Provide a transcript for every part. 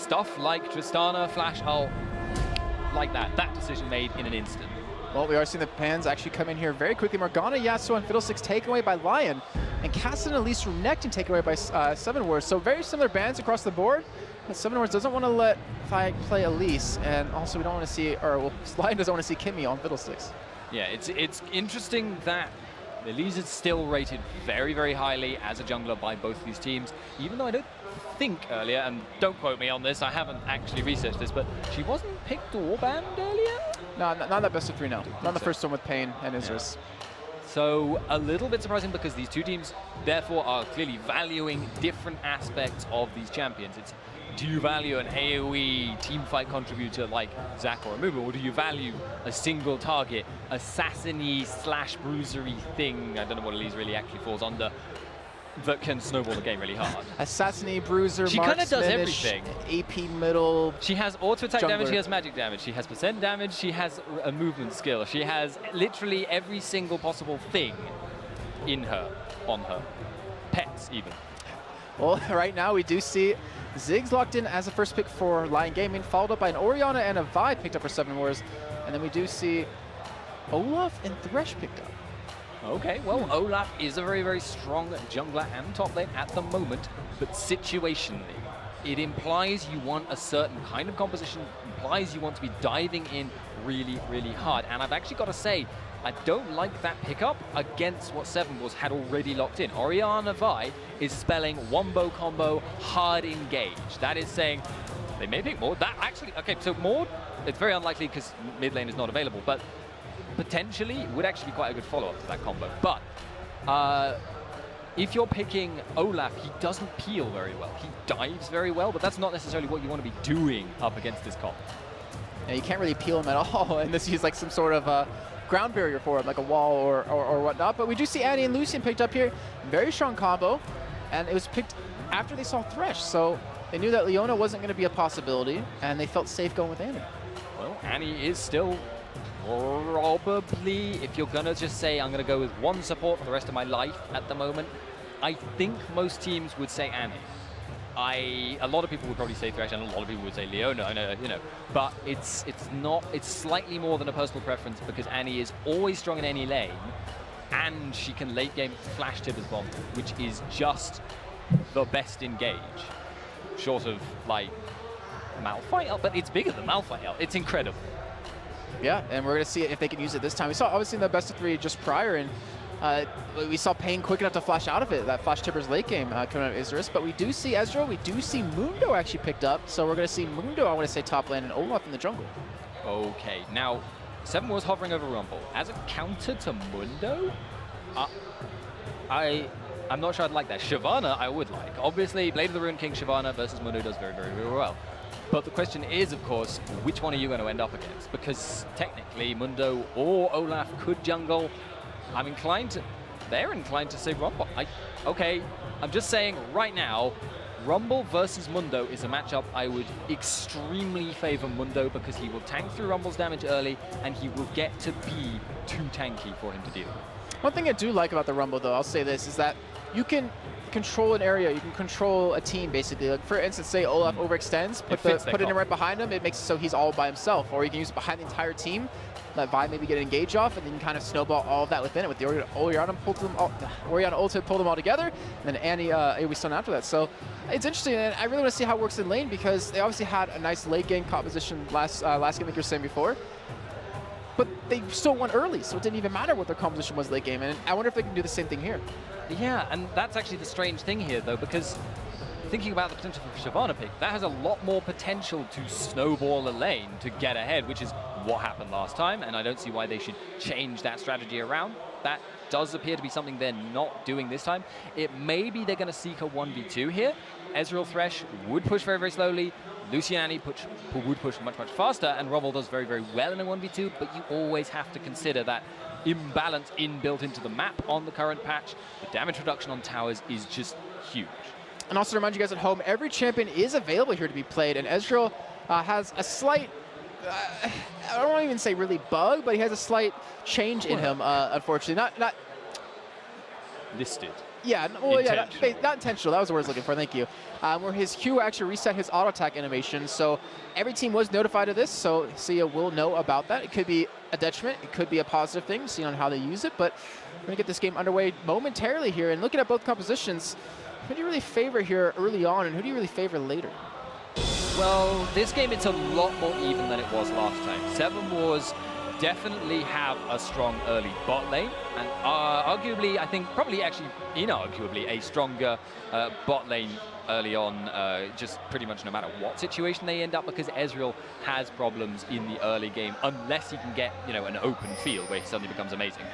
stuff like Tristana, Flash ult, like that decision made in an instant. Well, we are seeing the pans actually come in here very quickly. Morgana, Yasuo, and Fiddlesticks taken away by Lyon, and Castle and Elise from Nectin taken away by Seven Wars. So very similar bans across the board, but Seven Wars doesn't want to let Vi play Elise, and also we don't want to see, or well, Lyon doesn't want to see Kimmy on Fiddlesticks. Yeah, it's interesting that Elise is still rated very, very highly as a jungler by both these teams, even though I don't think earlier, and don't quote me on this, I haven't actually researched this, but she wasn't picked or banned earlier? No, not that best of 3, no. Not the first one with Pain and Isurus. Yeah. So a little bit surprising because these two teams therefore are clearly valuing different aspects of these champions. It's, do you value an AoE teamfight contributor like Zac or Amumu, or do you value a single target, assassin-y / bruiser-y thing, I don't know what Elise really actually falls under, that can snowball the game really hard. Assassin-y, bruiser, she kind of does everything. AP middle. She has auto-attack jungler. damage, she has magic damage, she has percent damage, she has a movement skill, she has literally every single possible thing in her, on her. Pets, even. Well, right now we do see Ziggs locked in as a first pick for Lion Gaming, followed up by an Orianna and a Vi picked up for Seven Wars. And then we do see Olaf and Thresh picked up. Okay, well, Olaf is a very, very strong jungler and top lane at the moment, but situationally, it implies you want a certain kind of composition, implies you want to be diving in really, really hard. And I've actually got to say, I don't like that pickup against what Seven Wars had already locked in. Orianna Vi is spelling wombo combo hard engage. That is saying they may pick Maud. That actually, okay, so Maud, it's very unlikely because mid lane is not available, but potentially would actually be quite a good follow-up to that combo. But if you're picking Olaf, he doesn't peel very well. He dives very well, but that's not necessarily what you want to be doing up against this comp. Yeah, you can't really peel him at all, and this is like some sort of ground barrier for him, like a wall or whatnot. But we do see Annie and Lucian picked up here. Very strong combo, and it was picked after they saw Thresh, so they knew that Leona wasn't going to be a possibility, and they felt safe going with Annie. Well, Annie is still probably, if you're going to just say, I'm going to go with one support for the rest of my life at the moment, I think most teams would say Annie. A lot of people would probably say Thresh, and a lot of people would say Leona, you know, but it's slightly more than a personal preference because Annie is always strong in any lane, and she can late game flash Tibbers bomb, which is just the best engage, short of like Malphite, but it's bigger than Malphite. It's incredible. Yeah, and we're going to see if they can use it this time. We saw obviously in the best of 3 just prior, and we saw Pain quick enough to flash out of it, that flash Tibbers late game coming out of Isurus. But we do see Ezreal, we do see Mundo actually picked up, so we're going to see Mundo, I want to say top lane, and Olaf in the jungle. Okay, now Seven was hovering over Rumble. As a counter to Mundo, I'm not sure I'd like that. Shyvana I would like. Obviously, Blade of the Ruined King Shyvana versus Mundo does very, very, very well. But the question is, of course, which one are you going to end up against? Because technically, Mundo or Olaf could jungle. They're inclined to say Rumble. Okay, I'm just saying right now, Rumble versus Mundo is a matchup I would extremely favor Mundo because he will tank through Rumble's damage early and he will get to be too tanky for him to deal with. One thing I do like about the Rumble, though, I'll say this, is that you can control an area, you can control a team, basically. Like, for instance, say Olaf overextends, put it in right behind him, it makes it so he's all by himself, or you can use it behind the entire team, let Vi maybe get engaged off, and then you can kind of snowball all of that within it with the Orianna ult pull them all together, and then Annie AoE stun after that. So it's interesting, and I really want to see how it works in lane because they obviously had a nice late game composition last game, like you were saying before. But they still won early, so it didn't even matter what their composition was late game, and I wonder if they can do the same thing here. Yeah, and that's actually the strange thing here, though, because thinking about the potential for Shyvana pick, that has a lot more potential to snowball a lane to get ahead, which is what happened last time, and I don't see why they should change that strategy around. That does appear to be something they're not doing this time. It may be they're going to seek a 1v2 here. Ezreal Thresh would push very, very slowly. Lucian Annie would push much, much faster, and Rumble does very, very well in a 1v2, but you always have to consider that imbalance inbuilt into the map on the current patch. The damage reduction on towers is just huge. And also to remind you guys at home, every champion is available here to be played, and Ezreal has a slight, I don't even say really bug, but he has a slight change in him, unfortunately. Not listed. Yeah, well, yeah, not intentional. That was the word I was looking for. Thank you. Where his Q actually reset his auto attack animation. So every team was notified of this. So Sia will know about that. It could be a detriment. It could be a positive thing, seeing on how they use it. But we're going to get this game underway momentarily here. And looking at both compositions, who do you really favor here early on, and who do you really favor later? Well, this game, it's a lot more even than it was last time. Seven Wars definitely have a strong early bot lane, and arguably, I think, probably actually inarguably, a stronger bot lane early on, just pretty much no matter what situation they end up, because Ezreal has problems in the early game, unless he can get, an open field where he suddenly becomes amazing.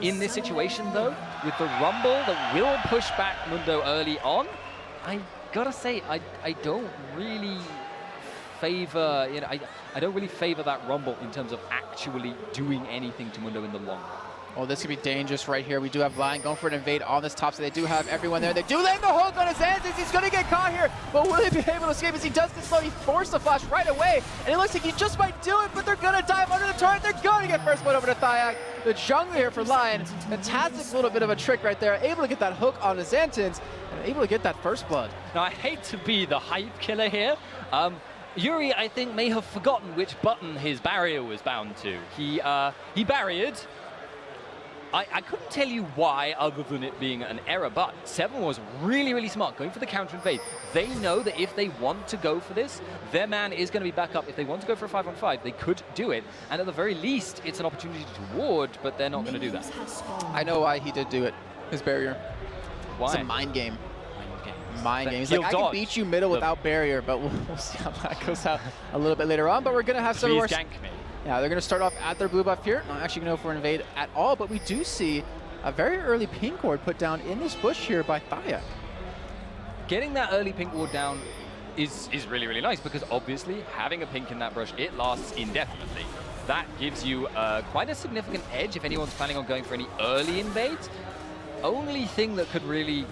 In this situation, though, with the Rumble that will push back Mundo early on, I gotta say, I don't really favor, I don't really favor that Rumble in terms of actually doing anything to Mundo in the long run. Oh, this could be dangerous right here. We do have Lyon going for an invade on this top, so they do have everyone there. They do land the hook on his hands. He's going to get caught here, but will he be able to escape as he does get slow? He forced the flash right away, and it looks like he just might do it, but they're going to dive under the turret. They're going to get first blood over to Thyak. The jungle here for Lyon. Fantastic little bit of a trick right there. Able to get that hook on his Xantans, and able to get that first blood. Now, I hate to be the hype killer here. Yuri, I think, may have forgotten which button his barrier was bound to. He barriered. I couldn't tell you why, other than it being an error, but Seven was really, really smart, going for the counter invade. They know that if they want to go for this, their man is going to be back up. If they want to go for a 5-on-5, they could do it. And at the very least, it's an opportunity to ward, but they're not going to do that. I know why he did do it, his barrier. Why? It's a mind game. Mind game. He's like, I can beat you middle without barrier, but we'll see how that goes out a little bit later on. But we're going to have some more. Yeah, they're going to start off at their blue buff here. Not actually going to go for an invade at all, but we do see a very early pink ward put down in this bush here by Thyak. Getting that early pink ward down is really, really nice, because obviously having a pink in that brush, it lasts indefinitely. That gives you quite a significant edge if anyone's planning on going for any early invades. Only thing that could really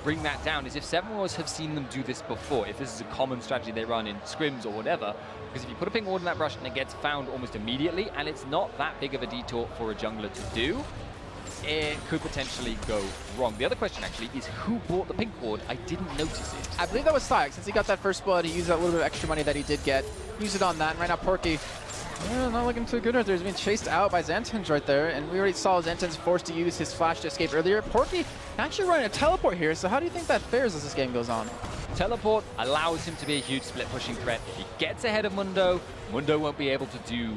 bring that down is if Seven Wars have seen them do this before, if this is a common strategy they run in scrims or whatever, because if you put a pink ward in that brush and it gets found almost immediately, and it's not that big of a detour for a jungler to do, it could potentially go wrong. The other question actually is who bought the pink ward? I didn't notice it. I believe that was Thyak. Since he got that first blood, he used that little bit of extra money that he did get. Use it on that, and right now Porky, not looking too good right there. He's being chased out by Xantans right there, and we already saw Xantans forced to use his flash to escape earlier. Porky actually running a teleport here, so how do you think that fares as this game goes on? Teleport allows him to be a huge split pushing threat. If he gets ahead of Mundo, Mundo won't be able to do...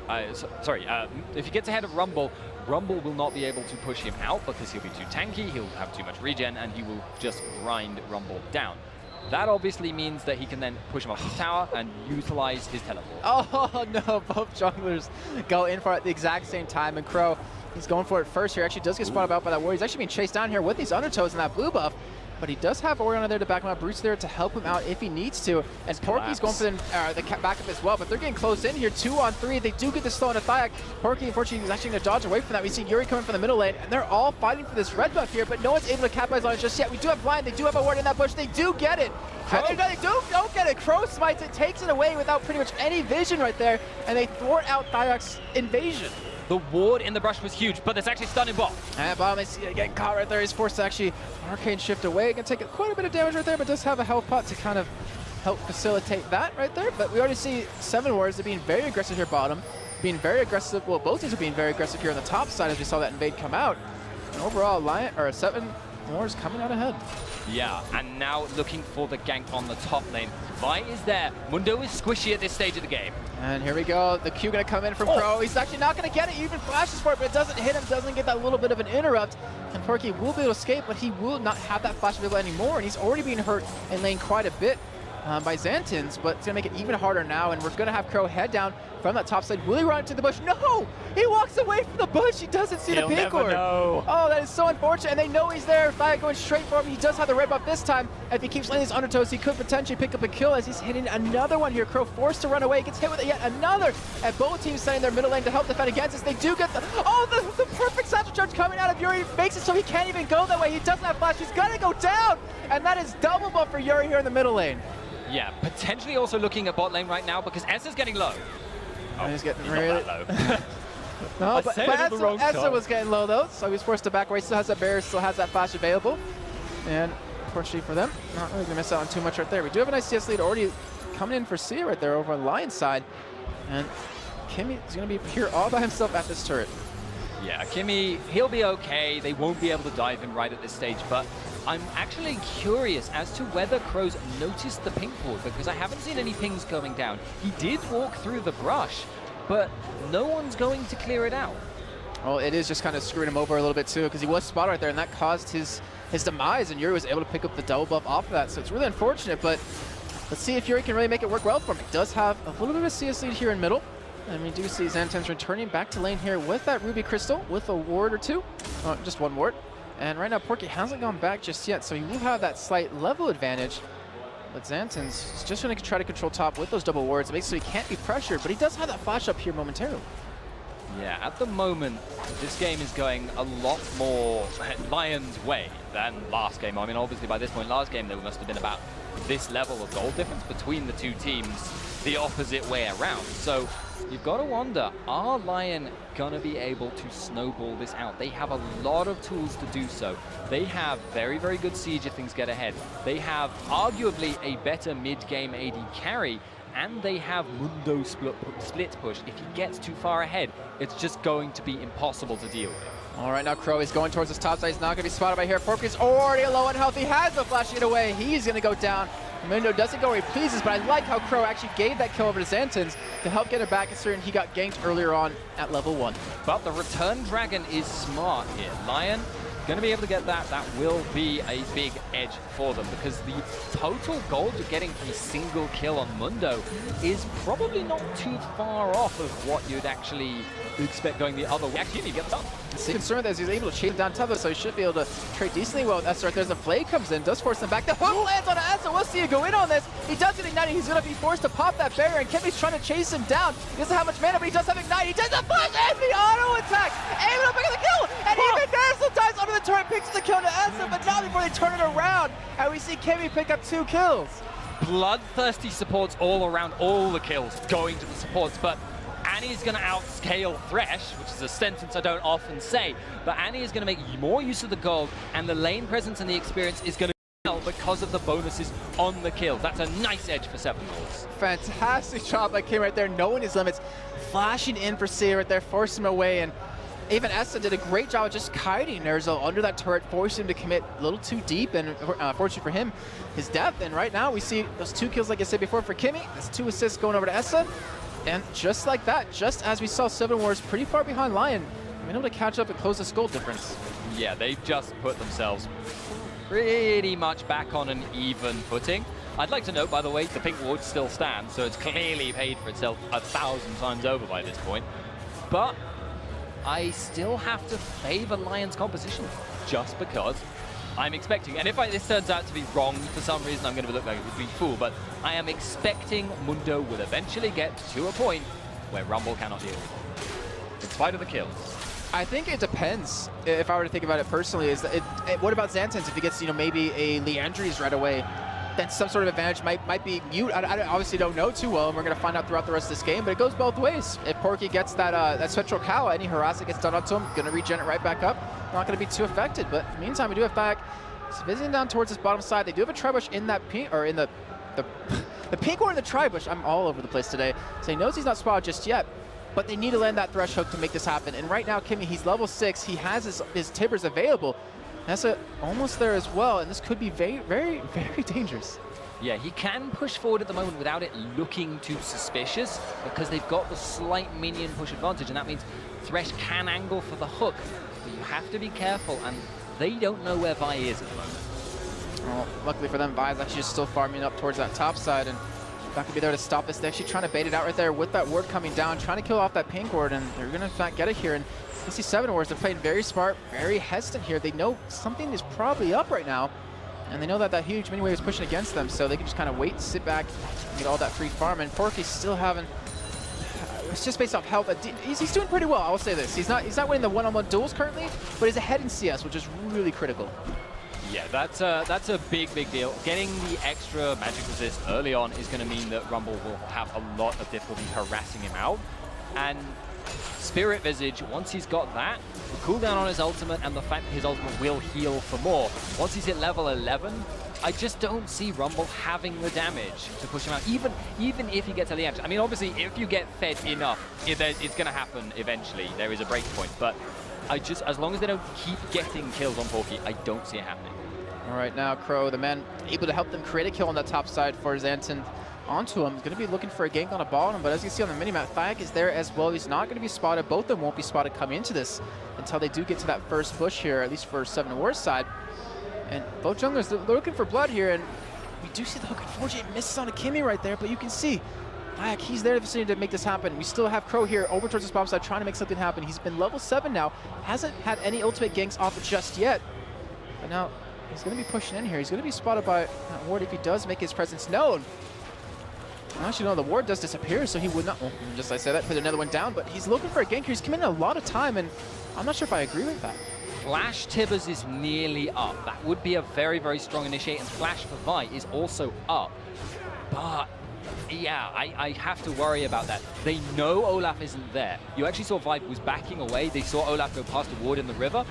if he gets ahead of Rumble, Rumble will not be able to push him out because he'll be too tanky, he'll have too much regen, and he will just grind Rumble down. That obviously means that he can then push him off his tower and utilize his teleport. Oh no, both junglers go in for it at the exact same time, and Crow, he's going for it first here. Actually does get spotted out by that warrior. He's actually being chased down here with these undertows and that blue buff, but he does have Orion there to back him up. Bruce there to help him out if he needs to, and Porky's going for the backup as well, but they're getting close in here, 2-on-3. They do get the slow into Thyak. Porky, unfortunately, is actually going to dodge away from that. We see Yuri coming from the middle lane, and they're all fighting for this red buff here, but no one's able to capitalize on it just yet. We do have Blind. They do have a ward in that bush. They do get it. And they don't get it. Crow smites it, takes it away without pretty much any vision right there, and they thwart out Thyak's invasion. The ward in the brush was huge, but there's actually stun in bot. And bottom is getting caught right there. He's forced to actually arcane shift away. Can take quite a bit of damage right there, but does have a health pot to kind of help facilitate that right there. But we already see Seven Wars are being very aggressive here bottom, being very aggressive. Well, both teams are being very aggressive here on the top side as we saw that invade come out. And overall, Seven Wars coming out ahead. Yeah, and now looking for the gank on the top lane. Vi is there. Mundo is squishy at this stage of the game. And here we go. The Q going to come in from Crow. He's actually not going to get it. He even flashes for it, but it doesn't hit him. Doesn't get that little bit of an interrupt. And Porky will be able to escape, but he will not have that flash available anymore. And he's already being hurt in lane quite a bit by Xantans, but it's going to make it even harder now. And we're going to have Crow head down from that top side. Will he run into the bush? No! He walks away from the bush. He doesn't see the pink ward. Oh, that is so unfortunate. And they know he's there. Thyak going straight for him. He does have the red buff this time. If he keeps landing his undertows, he could potentially pick up a kill as he's hitting another one here. Crow forced to run away. Gets hit with yet another. And both teams setting their middle lane to help defend against this. They do get the perfect satchel charge coming out of Yuri. Makes it so he can't even go that way. He doesn't have flash. He's going to go down. And that is double buff for Yuri here in the middle lane. Yeah, potentially also looking at bot lane right now because S is getting low. Oh, he's getting really low. No, but Essa was getting low though, so he was forced to back away. Still has that barrier, still has that flash available. And unfortunately for them, not really gonna miss out on too much right there. We do have a nice CS lead already coming in for Sia right there over on Lion's side. And Kimmy is gonna be here all by himself at this turret. Yeah, Kimmy, he'll be okay. They won't be able to dive in right at this stage, but I'm actually curious as to whether Crows noticed the pink ward, because I haven't seen any pings going down. He did walk through the brush, but no one's going to clear it out. Well, it is just kind of screwing him over a little bit too, because he was spotted right there, and that caused his demise, and Yuri was able to pick up the double buff off of that. So it's really unfortunate, but let's see if Yuri can really make it work well for him. He does have a little bit of a CS lead here in middle. And we do see Xantens returning back to lane here with that Ruby Crystal, with a ward or two. Just one ward. And right now, Porky hasn't gone back just yet, so he will have that slight level advantage. But Xantens is just going to try to control top with those double wards. It makes it so he can't be pressured, but he does have that flash up here momentarily. Yeah, at the moment, this game is going a lot more Lion's way than last game. I mean, obviously, by this point, last game, there must have been about this level of goal difference between the two teams, the opposite way around. So you've got to wonder, are Lyon gonna be able to snowball this out? They have a lot of tools to do so. They have very, very good siege if things get ahead. They have arguably a better mid-game AD carry, and they have Mundo split push. If he gets too far ahead, it's just going to be impossible to deal with. All right, now Crow is going towards his top side. He's not going to be spotted by here. Porky's already low on health. He has the flashing it away. He's going to go down. Mundo doesn't go where he pleases, but I like how Crow actually gave that kill over to Xantens to help get it back, considering he got ganked earlier on at level 1. But the return dragon is smart here. Lyon going to be able to get that. That will be a big edge for them, because the total gold you're getting from a single kill on Mundo is probably not too far off of what you'd actually expect going the other way. Actually, he gets up. The concern is he's able to chase down Tether, so he should be able to trade decently well with Esther. There's a Flay comes in, does force him back. The hook lands on Esther. We'll see you go in on this. He does get ignited. He's going to be forced to pop that barrier, and Kimmy's trying to chase him down. He doesn't have much mana, but he does have ignite. He does the flash and the auto attack. Able to pick up the kill, and even Narsel dies under the turret, picks the kill to Esther, but not before they turn it around, and we see Kimmy pick up 2 kills. Bloodthirsty supports all around, all the kills going to the supports, but Annie's going to outscale Thresh, which is a sentence I don't often say, but Annie is going to make more use of the gold, and the lane presence and the experience is going to help because of the bonuses on the kills. That's a nice edge for 7 goals. Fantastic job by Kim right there, knowing his limits, flashing in for Sia right there, forced him away, and even Essa did a great job of just kiting Nerzel under that turret, forced him to commit a little too deep, and fortunately for him, his death. And right now we see those 2 kills, like I said before, for Kimmy. That's 2 assists going over to Essa. And just like that, just as we saw 7 Wars pretty far behind Lyon, been able to catch up and close the goal difference. Yeah, they've just put themselves pretty much back on an even footing. I'd like to note, by the way, the pink ward still stands, so it's clearly paid for itself 1,000 times over by this point. But I still have to favor Lyon's composition, just because I'm expecting, and if this turns out to be wrong for some reason, I'm going to look like it would be fool, but I am expecting Mundo will eventually get to a point where Rumble cannot deal with it, in spite of the kills. I think it depends. If I were to think about it personally, is that what about Xantens? If he gets, maybe a Leandries right away, then some sort of advantage might be mute. I obviously don't know too well, and we're going to find out throughout the rest of this game, but it goes both ways. If Porky gets that Spectral Cow, any harass that gets done onto him, going to regen it right back up. Not going to be too affected, but in the meantime, we do have back. It's visiting down towards this bottom side. They do have a Tribush in that pink, or in the pink or in the Tribush. I'm all over the place today. So he knows he's not spotted just yet, but they need to land that Thresh hook to make this happen. And right now, Kimmy, he's level 6. He has his Tibbers available. Nessa almost there as well, and this could be very, very, very dangerous. Yeah, he can push forward at the moment without it looking too suspicious, because they've got the slight minion push advantage, and that means Thresh can angle for the hook. But you have to be careful, and they don't know where Vi is at the moment. Well, luckily for them, Vi's actually just still farming up towards that top side, and not gonna be there to stop this. They're actually trying to bait it out right there with that ward coming down, trying to kill off that pink ward, and they're gonna in fact get it here. And you see 7 Wars, they're playing very smart, very hesitant here. They know something is probably up right now, and they know that that huge mini wave is pushing against them, so they can just kind of wait, sit back, and get all that free farm. And Porky's still having, it's just based off health. He's doing pretty well, I will say this. He's not winning the one-on-one duels currently, but he's ahead in CS, which is really critical. Yeah, that's a big deal. Getting the extra magic resist early on is going to mean that Rumble will have a lot of difficulty harassing him out. And Spirit Visage, once he's got that, the cooldown on his ultimate and the fact that his ultimate will heal for more. Once he's hit level 11, I just don't see Rumble having the damage to push him out, even if he gets to the edge. I mean, obviously, if you get fed enough, it's going to happen eventually. There is a break point, but as long as they don't keep getting kills on Porky, I don't see it happening. All right, now Crow, the man able to help them create a kill on that top side for Xanten onto him. He's going to be looking for a gank on the bottom, but as you see on the minimap, Thiak is there as well. He's not going to be spotted. Both of them won't be spotted coming into this until they do get to that first push here, at least for 7 Wars side. And both junglers, they're looking for blood here, and we do see the hook. Unfortunately, it misses on a Kimmy right there, but you can see Thiak, he's there to make this happen. We still have Crow here over towards this bomb side trying to make something happen. He's been level 7 now, hasn't had any ultimate ganks off it just yet, but now he's going to be pushing in here. He's going to be spotted by Ward if he does make his presence known. Actually, no, the ward does disappear, so he would not, well, just like I said that, put another one down, but he's looking for a gank here. He's committing a lot of time, and I'm not sure if I agree with that. Flash Tibbers is nearly up. That would be a very, very strong initiate, and Flash for Vi is also up. But, yeah, I have to worry about that. They know Olaf isn't there. You actually saw Vi was backing away. They saw Olaf go past the ward in the river,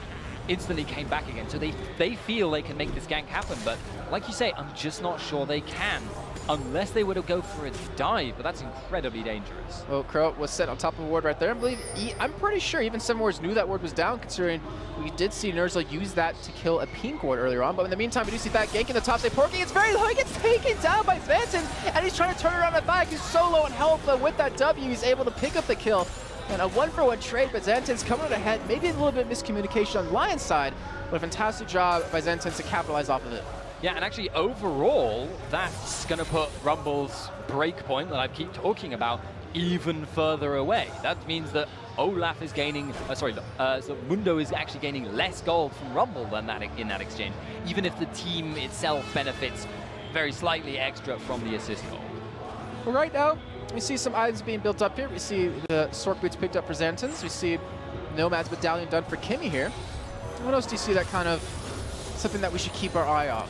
instantly came back again. So they feel they can make this gank happen, but like you say, I'm just not sure they can. Unless they were to go for a dive, but that's incredibly dangerous. Well, Crow was set on top of a ward right there. I believe I'm pretty sure even 7 Wars knew that ward was down, considering we did see Ner'zhul use that to kill a pink ward earlier on. But in the meantime, we do see that gank in the top side. Porky, it's very low. He gets taken down by Xanten, and he's trying to turn around the back. He's so low on health, but with that W, he's able to pick up the kill. And a 1-for-1 trade, but Xanten's coming out ahead. Maybe a little bit of miscommunication on Lion's side, but a fantastic job by Xanten to capitalize off of it. Yeah, and actually overall, that's going to put Rumble's breakpoint that I keep talking about even further away. That means that Olaf is gaining, so Mundo is actually gaining less gold from Rumble than that in that exchange, even if the team itself benefits very slightly extra from the assist goal. Well, right now, we see some items being built up here. We see the Sork Boots picked up for Xantens. We see Nomad's Medallion done for Kimmy here. What else do you see that kind of something that we should keep our eye on?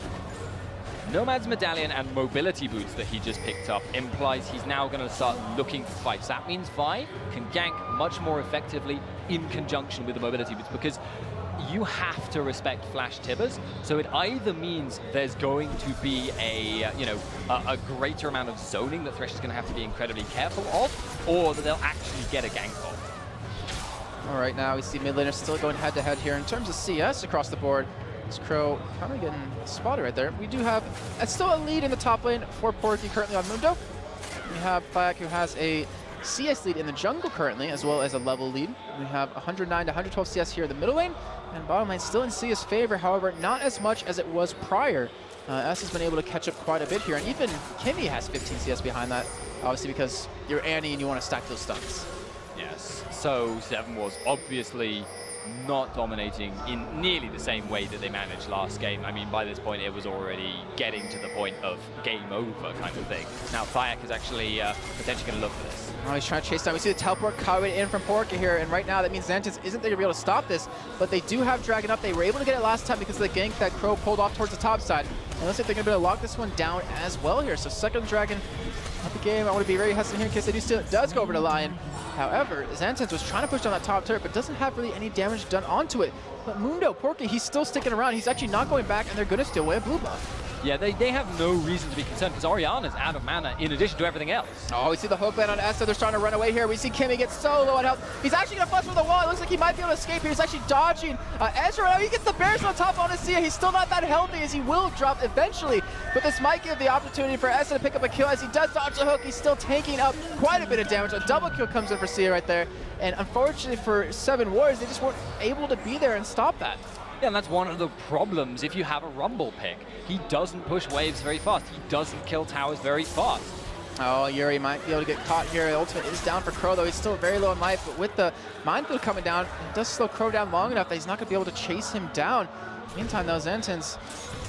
Nomad's Medallion and Mobility Boots that he just picked up implies he's now going to start looking for fights. That means Vi can gank much more effectively in conjunction with the Mobility Boots, because you have to respect Flash Tibbers. So it either means there's going to be a greater amount of zoning that Thresh is going to have to be incredibly careful of, or that they'll actually get a gank off. All right, now we see mid laners still going head-to-head here. In terms of CS across the board, this Crow kind of getting spotted right there. We do have still a lead in the top lane for Porky currently on Mundo. We have Thiak, who has a CS lead in the jungle currently, as well as a level lead. We have 109 to 112 CS here in the middle lane, and bottom lane still in CS favor, however, not as much as it was prior. S has been able to catch up quite a bit here, and even Kimmy has 15 CS behind that, obviously because you're Annie and you want to stack those stuns. Yes, so 7 was obviously not dominating in nearly the same way that they managed last game. I mean, by this point, it was already getting to the point of game over kind of thing. Now, Thiak is actually potentially going to look for this. Oh, he's trying to chase down. We see the teleport coming in from Porky here, and right now that means Xanten isn't there to be able to stop this, but they do have Dragon up. They were able to get it last time because of the gank that Crow pulled off towards the top side. And looks like they're going to be able to lock this one down as well here. So second Dragon of the game. I want to be very hesitant here in case they do steal it. Does go over to Lion. However, Xanten was trying to push down that top turret, but doesn't have really any damage done onto it. But Mundo, Porky, he's still sticking around. He's actually not going back, and they're going to steal away a blue buff. Yeah, they have no reason to be concerned because Orianna's out of mana in addition to everything else. Oh, we see the hook land on Esther. They're starting to run away here. We see Kimmy get so low on health. He's actually going to fuss with the wall. It looks like he might be able to escape here. He's actually dodging Ezra. Now he gets the bears on top on Asia. He's still not that healthy as he will drop eventually. But this might give the opportunity for Esther to pick up a kill as he does dodge the hook. He's still taking up quite a bit of damage. A double kill comes in for Sia right there. And unfortunately for 7 Wars, they just weren't able to be there and stop that. Yeah, and that's one of the problems if you have a Rumble pick. He doesn't push waves very fast. He doesn't kill towers very fast. Oh, Yuri might be able to get caught here. The ultimate is down for Crow, though. He's still very low on life, but with the Minefield coming down, it does slow Crow down long enough that he's not going to be able to chase him down. Meantime, though, Xanten's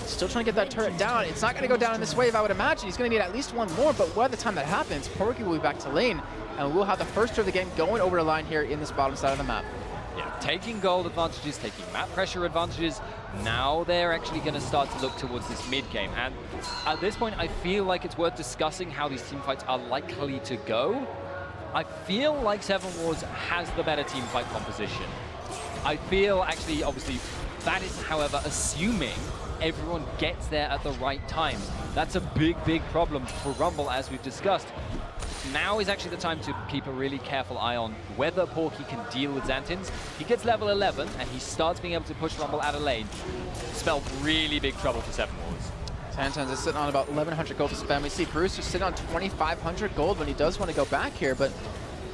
still trying to get that turret down. It's not going to go down in this wave, I would imagine. He's going to need at least one more, but by the time that happens, Porky will be back to lane, and we'll have the first turn of the game going over the line here in this bottom side of the map. Yeah, taking gold advantages, taking map pressure advantages. Now they're actually going to start to look towards this mid game. And at this point, I feel like it's worth discussing how these team fights are likely to go. I feel like Seven Wars has the better team fight composition. I feel actually, obviously, that is, however, assuming everyone gets there at the right time. That's a big, big problem for Rumble, as we've discussed. Now is actually the time to keep a really careful eye on whether Porky can deal with Xantins. He gets level 11 and he starts being able to push Rumble out of lane. Spell really big trouble for Seven Wars. Xantins is sitting on about 1,100 gold to spend. We see Bruce is sitting on 2,500 gold when he does want to go back here, but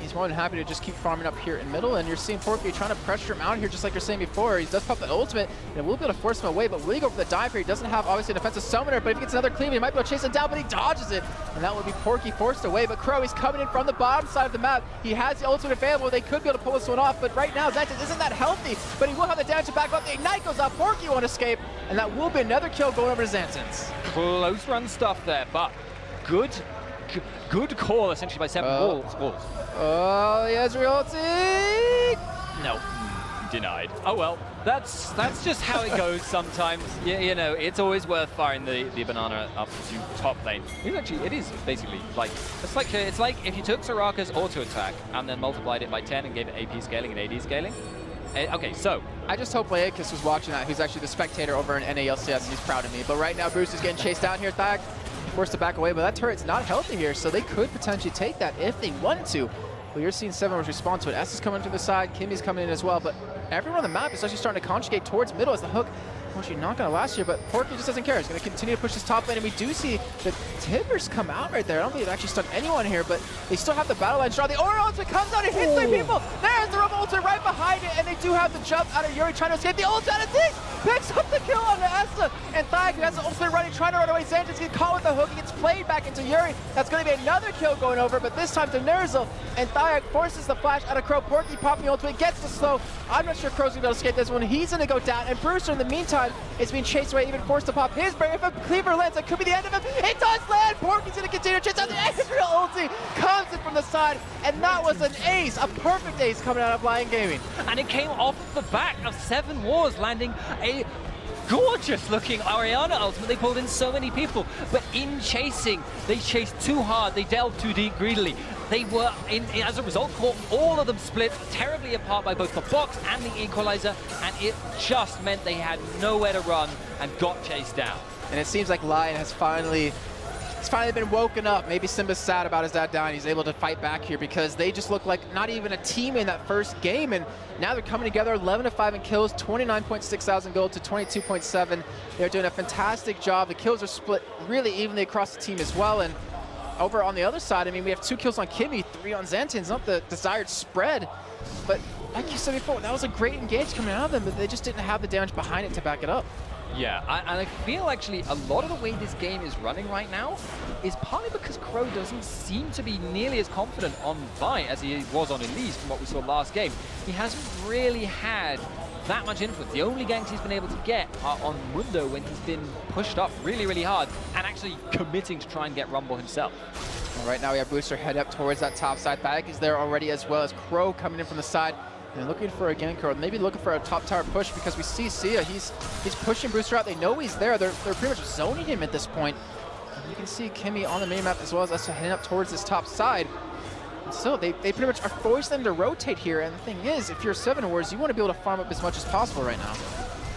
he's more than happy to just keep farming up here in middle, and you're seeing Porky trying to pressure him out here just like you're saying before. He does pop the ultimate, and we'll be able to force him away, but will he go for the dive here? He doesn't have, obviously, an offensive summoner, but if he gets another cleave, he might be able to chase him down, but he dodges it, and that would be Porky forced away. But Crow, he's coming in from the bottom side of the map. He has the ultimate available. They could be able to pull this one off, but right now, Xantins isn't that healthy, but he will have the damage to back up. The Ignite goes off. Porky won't escape, and that will be another kill going over to Xantins. Close run stuff there, but good call, essentially, by Seven Wars. Oh, the Ezreal ulti! No, denied. Oh well, that's just how it goes sometimes. You know, it's always worth firing the banana up to top lane. It is basically like it's like if you took Soraka's auto attack and then multiplied it by 10 and gave it AP scaling and AD scaling. Okay, so I just hope Laicus was watching that, who's actually the spectator over in NALCS, and he's proud of me. But right now, Bruce is getting chased down here. Thag forced to back away, but that turret's not healthy here, so they could potentially take that if they wanted to. Well, you're seeing Seven Wars respond to it. S is coming to the side, Kimmy's coming in as well, but everyone on the map is actually starting to conjugate towards middle as the hook. Actually not going to last here, but Porky just doesn't care. He's going to continue to push this top lane, and we do see the Tibbers come out right there. I don't think they've actually stunned anyone here, but they still have the battle line strong. The Aura ultimate comes out and hits 3 people. There's the Rumble ultimate right behind it, and they do have the jump out of Yuri trying to escape. The ult out of Diggs picks up the kill on the Essa, and Thag, who has the ultimate running, trying to run away. Xantins gets caught with the hook. He gets played back into Yuri. That's going to be another kill going over, but this time to Nerzel, and Thag forces the flash out of Crow. Porky popping the ultimate, gets the slow. I'm not sure Crow's going to be able to escape this one. He's going to go down, and Brewster, in the meantime, is being chased away, even forced to pop his break. If a cleaver lands, that could be the end of him. It does land! Porky's going to continue to chase out the Ezreal ulti, comes in from the side, and that was an ace, a perfect ace coming out of Lyon Gaming. And it came off the back of Seven Wars, landing a gorgeous-looking Orianna ultimate. They pulled in so many people, but in chasing, they chased too hard. They delved too deep greedily. They were, as a result, caught all of them split terribly apart by both the box and the equalizer, and it just meant they had nowhere to run and got chased down. And it seems like Lyon has finally been woken up. Maybe Simba's sad about his dad dying. He's able to fight back here because they just look like not even a team in that first game, and now they're coming together. 11-5 in kills, 29.6 thousand gold to 22.7. They're doing a fantastic job. The kills are split really evenly across the team as well, and over on the other side, I mean, we have 2 kills on Kimmy, 3 on Xantins, not the desired spread, but like you said before, that was a great engage coming out of them, but they just didn't have the damage behind it to back it up. Yeah, and I feel actually a lot of the way this game is running right now is partly because Crow doesn't seem to be nearly as confident on Vi as he was on Elise from what we saw last game. He hasn't really had that much influence. The only ganks he's been able to get are on Mundo when he's been pushed up really, really hard and actually committing to try and get Rumble himself. And right now we have Booster head up towards that top side. Thag is there already, as well as Crow coming in from the side. And looking for a gank, or maybe looking for a top tower push, because we see Sia, he's pushing Booster out. They know he's there. They're pretty much zoning him at this point. And you can see Kimmy on the minimap as well as us heading up towards this top side. And so they pretty much are forcing them to rotate here. And the thing is, if you're Seven Wars, you want to be able to farm up as much as possible right now.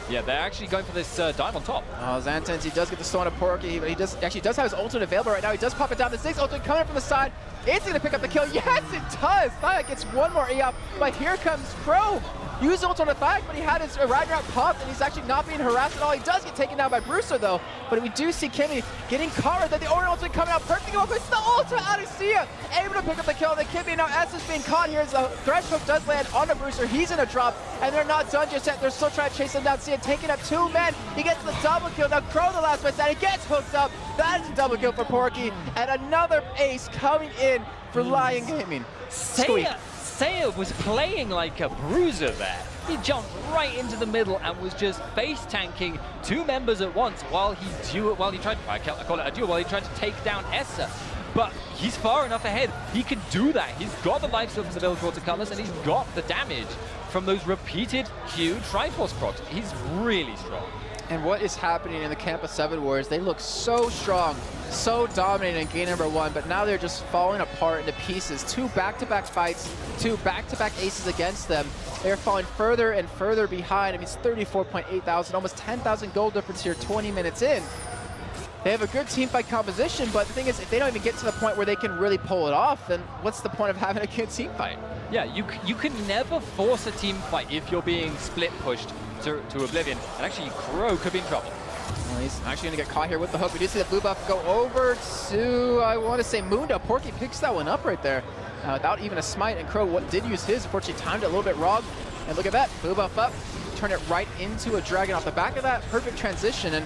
Yeah, they're actually going for this dive on top. Oh, Xantins, he does get the stone of Porky, but he actually does have his ultimate available right now. He does pop it down. The Ziggs ultimate coming from the side. It's going to pick up the kill. Yes, it does. Thag gets one more E-up, but here comes Crow. Used ult on the Thag, but he had his Ragnarok popped, and he's actually not being harassed at all. He does get taken down by Brewster, though. But we do see Kimmy getting caught. Then the Orion ultimate coming out, perfectly well. It's the ultimate out of Sia, able to pick up the kill. Then Kimmy, now S is being caught here as the Thresh hook does land on the Brewster. He's in a drop, and they're not done just yet. They're still trying to chase him down. Sia taking up 2 men. He gets the double kill. Now Crow, the last man standing, gets hooked up. That is a double kill for Porky, and another ace coming in for Lyon Gaming. Saya was playing like a bruiser there. He jumped right into the middle and was just face tanking 2 members at once while he tried to take down Essa. But he's far enough ahead. He can do that. He's got the life steal from the Little Watercolors, and he's got the damage from those repeated huge Triforce procs. He's really strong. And what is happening in the camp of 7 Warriors? They look so strong, so dominant in game number 1, but now they're just falling apart into pieces. 2 back-to-back fights, 2 back-to-back aces against them. They're falling further and further behind. I mean, it's 34.8 thousand, almost 10,000 gold difference here 20 minutes in. They have a good team fight composition, but the thing is, if they don't even get to the point where they can really pull it off, then what's the point of having a good team fight? Yeah, you can never force a team fight if you're being split pushed to oblivion. And actually, Crow could be in trouble. Well, he's actually going to get caught here with the hook. We do see the blue buff go over to, I want to say, Mundo. Porky picks that one up right there without even a smite. And Crow did use his. Unfortunately, timed it a little bit wrong. And look at that. Blue buff up. Turn it right into a dragon off the back of that. Perfect transition. And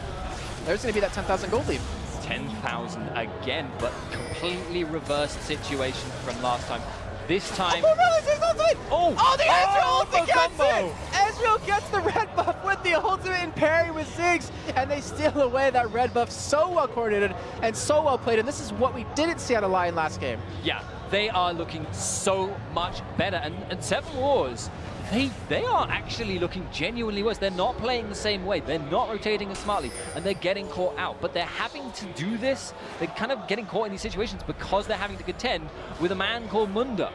there's going to be that 10,000 gold lead. 10,000 again, but completely reversed situation from last time. This time... Oh, no, this is ultimate! Oh, the Ezreal ultimate gets combo. it! Ezreal gets the red buff with the ultimate and parry with Ziggs, and they steal away that red buff. So well coordinated and so well played, and this is what we didn't see out of Lyon last game. Yeah, they are looking so much better, and 7 Wars, they are actually looking genuinely worse. They're not playing the same way. They're not rotating as smartly, and they're getting caught out. But they're having to do this. They're kind of getting caught in these situations because they're having to contend with a man called Mundo.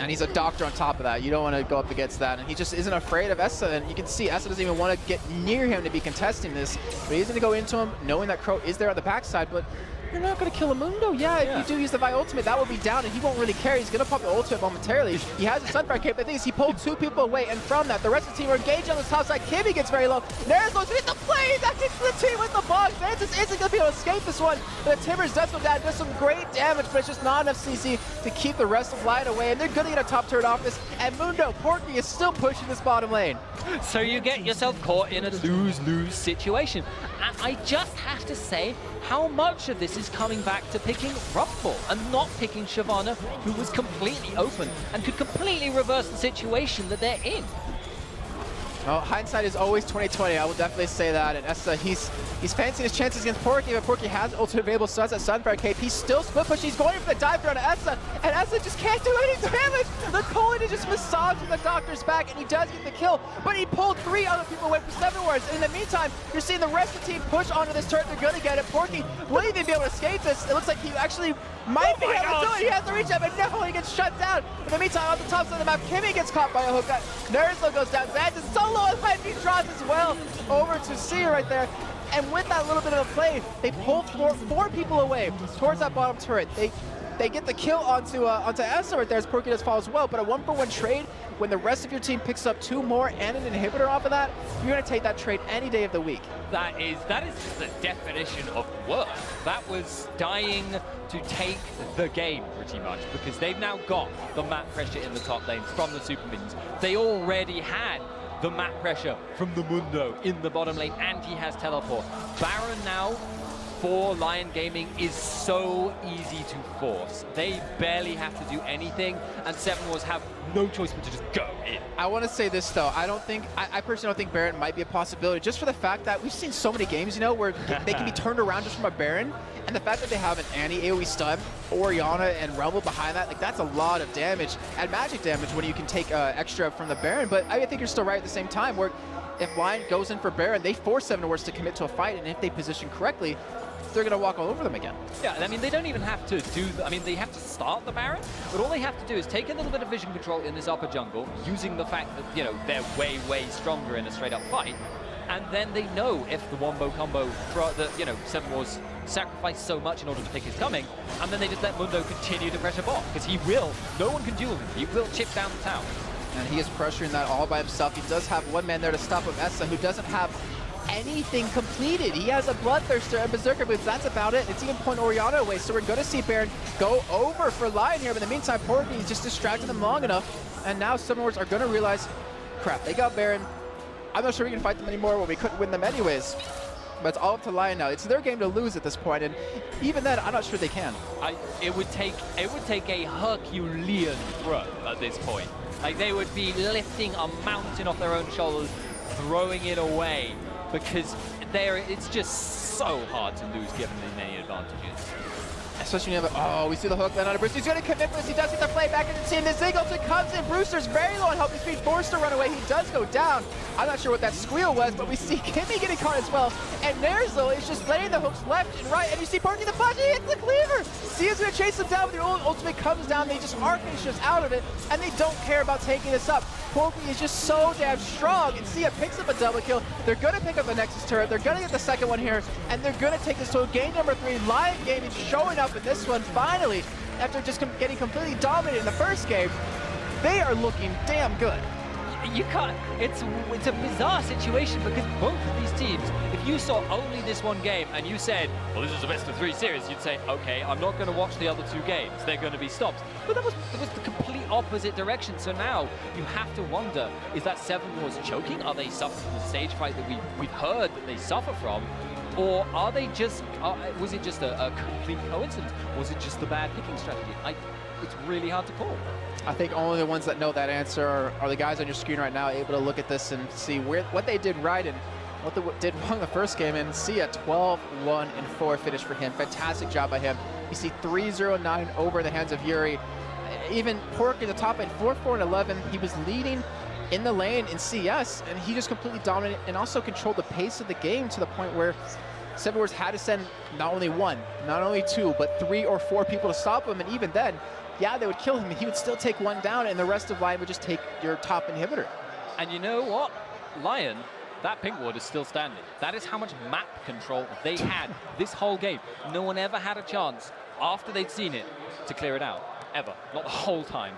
And he's a doctor on top of that. You don't want to go up against that. And he just isn't afraid of Essa. And you can see Essa doesn't even want to get near him to be contesting this. But he's going to go into him knowing that Crow is there on the backside. But you're not going to kill a Mundo. Yeah, if you do use the Vi ultimate, that will be down, and he won't really care. He's going to pop the ultimate momentarily. He has a Sunfire cape. The thing is, he pulled 2 people away, and from that, the rest of the team are engaged on the top side. Kimmy gets very low. Neres goes to hit the play. That gets the team with the box. Mantis isn't going to be able to escape this one. The Timbers does go down, does some great damage, but it's just not enough CC to keep the rest of Lyon away, and they're going to get a top turret off this. And Mundo, Porky is still pushing this bottom lane. So you get yourself caught in a lose-lose situation. And I just have to say, how much of this is coming back to picking Rumble and not picking Shyvana, who was completely open and could completely reverse the situation that they're in? Well, hindsight is always 20/20. I will definitely say that. And Essa, he's fancying his chances against Porky, but Porky has ultimate available, so that's that Sunfire cape. He's still split pushing. He's going for the dive throw to Essa, and Essa just can't do any damage. The Colin is just massaging the Doctor's back, and he does get the kill, but he pulled 3 other people away from 7 Wars. And in the meantime, you're seeing the rest of the team push onto this turret. They're going to get it. Porky will even be able to escape this. It looks like he actually might be able to do it. He has to reach out, but no, he gets shut down. In the meantime, on the top side of the map, Kimmy gets caught by a hook. Nerslow goes down. Zaz is solo and he draws as well over to Sia right there. And with that little bit of a play, they pull 4 people away towards that bottom turret. They get the kill onto Essa right there as Porky does fall as well. But a 1-for-1 trade, when the rest of your team picks up 2 more and an inhibitor off of that, you're going to take that trade any day of the week. That is the definition of work. That was dying to take the game pretty much, because they've now got the map pressure in the top lane from the super minions. They already had the map pressure from the Mundo in the bottom lane, and he has teleport. Baron now for Lyon Gaming is so easy to force. They barely have to do anything, and 7 Wars have no choice but to just go in. I want to say this though, I personally don't think Baron might be a possibility, just for the fact that we've seen so many games, you know, where they can be turned around just from a Baron, and the fact that they have an anti-AoE stun, Orianna, and Rumble behind that, like that's a lot of damage, and magic damage when you can take extra from the Baron. But I think you're still right at the same time, where if Lyon goes in for Baron, they force 7 Wars to commit to a fight, and if they position correctly, they're going to walk all over them again. Yeah, I mean, they don't even have to do... I mean, they have to start the Baron, but all they have to do is take a little bit of vision control in this upper jungle, using the fact that, you know, they're way, way stronger in a straight-up fight, and then they know if the wombo combo, that, you know, 7 Wars sacrificed so much in order to pick his coming, and then they just let Mundo continue to pressure bot, because he will, no one can duel him, he will chip down the tower. And he is pressuring that all by himself. He does have 1 man there to stop him, Essa, who doesn't have anything completed. He has a Bloodthirster and Berserker boots. That's about it. It's even point Orianna away. So we're going to see Baron go over for Lyon here. But in the meantime, Porky is just distracted them long enough. And now 7 Wars are going to realize, crap, they got Baron. I'm not sure we can fight them anymore when we couldn't win them anyways. But it's all up to Lyon now. It's their game to lose at this point, and even then, I'm not sure they can. It would take a Herculean throw at this point. Like, they would be lifting a mountain off their own shoulders, throwing it away, because it's just so hard to lose given the many advantages. Especially when you have, we see the hook land on Brewster. He's going to commit this. He does get the play back into the team. The Zingleton comes in. Brewster's very low on help. He's being forced to run away. He does go down. I'm not sure what that squeal was, but we see Kimmy getting caught as well. And Nerzel is just laying the hooks left and right. And you see Parky the flash. He hits the cleaver. Sia's going to chase him down, but the ultimate comes down. They just Arcane just out of it, and they don't care about taking this up. Porky is just so damn strong, and Sia picks up a double kill. They're going to pick up the Nexus turret. They're going to get the second one here, and they're going to take this to game number 3. Lyon Gaming showing up in this one finally, after just getting completely dominated in the first game. They are looking damn good. You can't, it's a bizarre situation because both of these teams, if you saw only this one game and you said, well, this is a best of 3 series, you'd say, okay, I'm not going to watch the other 2 games. They're going to be stopped. But that was the complete opposite direction. So now you have to wonder, is that Seven Wars choking? Are they suffering from the stage fright that we've heard that they suffer from? Or are they just, was it just a complete coincidence? Was it just the bad picking strategy? It's really hard to call. I think only the ones that know that answer are the guys on your screen right now, able to look at this and see what they did right and what they did wrong the first game, and see a 12-1-4 finish for him. Fantastic job by him. You see 3-0-9 over the hands of Yuri. Even Pork in the top lane, 4-4-11. He was leading in the lane in CS, and he just completely dominated and also controlled the pace of the game to the point where Seven Wars had to send not only 1, not only 2, but 3 or 4 people to stop him, and even then, yeah, they would kill him, and he would still take 1 down, and the rest of Lyon would just take your top inhibitor. And you know what? Lyon, that pink ward is still standing. That is how much map control they had this whole game. No one ever had a chance after they'd seen it to clear it out, ever. Not the whole time.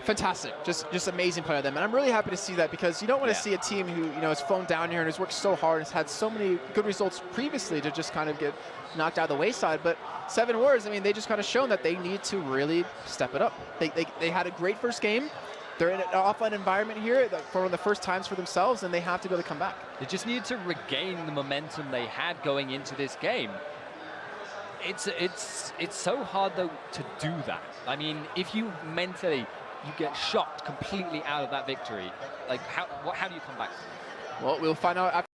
Fantastic, just amazing play of them, and I'm really happy to see that, because you don't want to see a team who has flown down here and has worked so hard and has had so many good results previously to just kind of get knocked out of the wayside. But Seven Wars, I mean, they just kind of shown that they need to really step it up. They had a great first game. They're in an offline environment here for one of the first times for themselves, and they have to be able to come back. They just need to regain the momentum they had going into this game. It's so hard though to do that. I mean, if you mentally get shocked completely out of that victory, like how do you come back from that? Well, we'll find out after